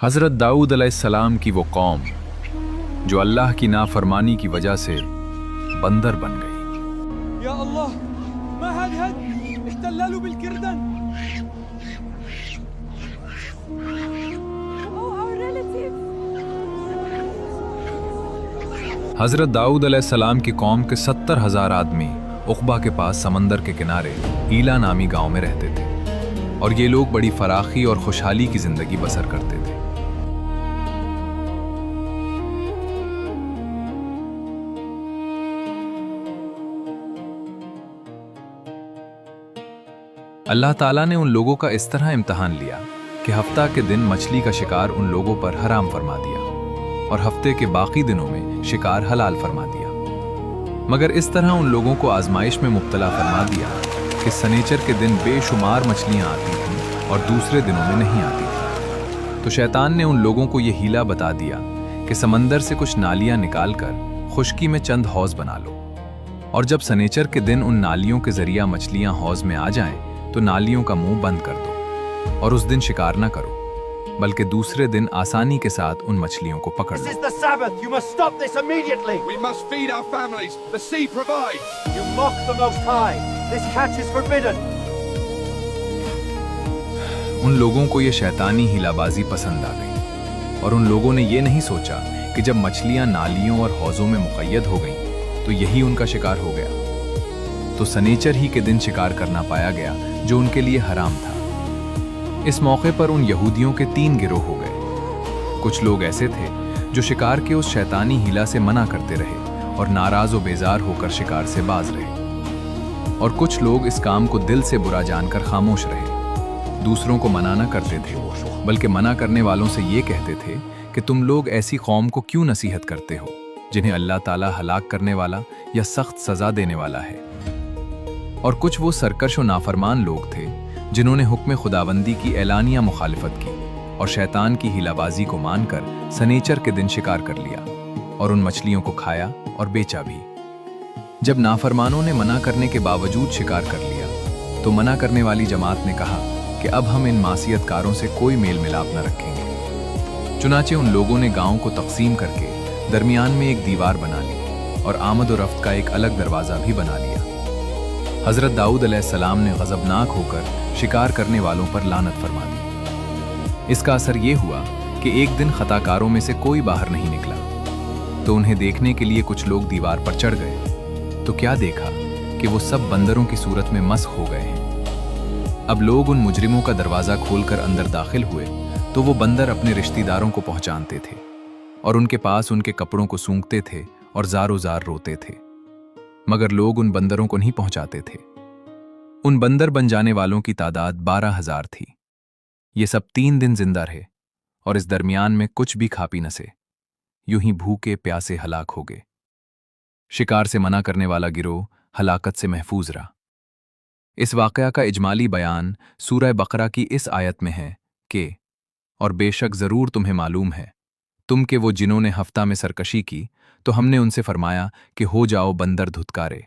हज़रत दाऊद अलैहिस्सलाम की वो कौम जो अल्लाह की नाफरमानी की वजह से बंदर बन गई। या अल्लाह ما هذا احتلالوا بالكردن हज़रत दाऊद अलैहिस्सलाम की कौम के 70,000 आदमी उक़बा के पास समंदर के किनारे ईला नामी गांव में रहते थे और ये लोग बड़ी फराखी और खुशहाली की ज़िंदगी बसर करते थे। अल्लाह ताला ने उन लोगों का इस तरह इम्तहान लिया कि हफ्ता के दिन मछली का शिकार उन लोगों पर हराम फरमा दिया और हफ्ते के बाकी दिनों में शिकार हलाल फरमा दिया। मगर इस तरह उन लोगों को आजमाइश में मुब्तला फरमा दिया कि सनीचर के दिन बेशुमार मछलियां आती थीं और दूसरे दिनों में नहीं आती थीं। तो शैतान ने उन लोगों को यह हीला बता दिया कि समंदर से कुछ नालियां निकालकर खुश्की में चंद हौज बना लो, और जब सनीचर के दिन उन नालियों के जरिया मछलियां हौज में आ जाएं तो नालियों का मुंह बंद कर दो और उस दिन शिकार न करो, बल्कि दूसरे दिन आसानी के साथ उन मछलियों को पकड़ लो। This is the Sabbath. You must stop this immediately. We must feed our families. The sea provides. You mock the Most High. This catch is forbidden. उन लोगों को ये शैतानी हिलाबाजी पसंद आ गई और उन लोगों ने ये नहीं सोचा कि जब मछलियां नालियों और हौजों में मुक़य्यद हो गईं तो यही उनका शिकार हो गया। तो सनीचर ही के दिन शिकार करना पाया गया जो उनके लिए हराम था। इस मौके पर उन यहूदियों के 3 गिरोह हो गए। कुछ लोग ऐसे थे जो शिकार के उस शैतानी हिला से मना करते रहे और नाराज व बेजार होकर शिकार से बाज रहे, और कुछ लोग इस काम को दिल से बुरा जानकर खामोश रहे। दूसरों को मना न करते थे, बल्कि मना करने वालों से ये कहते थे कि तुम लोग ऐसी कौम को क्यों नसीहत करते हो जिन्हें अल्लाह ताला हलाक करने वाला या सख्त सजा देने वाला है। और कुछ वो सरकश व नाफरमान लोग थे जिन्होंने हुक्म खुदाबंदी की एलानिया मुखालिफत की और शैतान की हिलाबाजी को मानकर सनीचर के दिन शिकार कर लिया और उन मछलियों को खाया और बेचा भी। जब नाफरमानों ने मना करने के बावजूद शिकार कर लिया तो मना करने वाली जमात ने कहा कि अब हम इन मासियतकारों से कोई मेल मिलाप न रखेंगे। चुनाचे उन लोगों ने गांव को तकसीम करके दरमियान में एक दीवार बना ली और आमद और रफ्त का एक अलग दरवाज़ा भी बना लिया। हज़रत दाऊद अलैहिस्सलाम ने गज़बनाक होकर शिकार करने वालों पर लानत फरमा दी। इसका असर ये हुआ कि एक दिन खताकारों में से कोई बाहर नहीं निकला, तो उन्हें देखने के लिए कुछ लोग दीवार पर चढ़ गए तो क्या देखा कि वो सब बंदरों की सूरत में मस्ख हो गए हैं। अब लोग उन मुजरिमों का दरवाज़ा खोलकर अंदर दाखिल हुए तो वो बंदर अपने रिश्तेदारों को पहुंचाते थे और उनके पास उनके कपड़ों को सूंघते थे और ज़ारो ज़ार रोते थे, मगर लोग उन बंदरों को नहीं पहुंचाते थे। उन बंदर बन जाने वालों की तादाद 12,000 थी। ये सब 3 दिन जिंदा रहे और इस दरमियान में कुछ भी खा पी न से, यूं ही भूखे प्यासे हलाक हो गए। शिकार से मना करने वाला गिरोह हलाकत से महफूज रहा। इस वाकया का इजमाली बयान सूरह बकरा की इस आयत में है कि और बेशक ज़रूर तुम्हें मालूम है तुम के वो जिन्होंने हफ्ता में सरकशी की तो हमने उनसे फरमाया कि हो जाओ बंदर धुतकारे।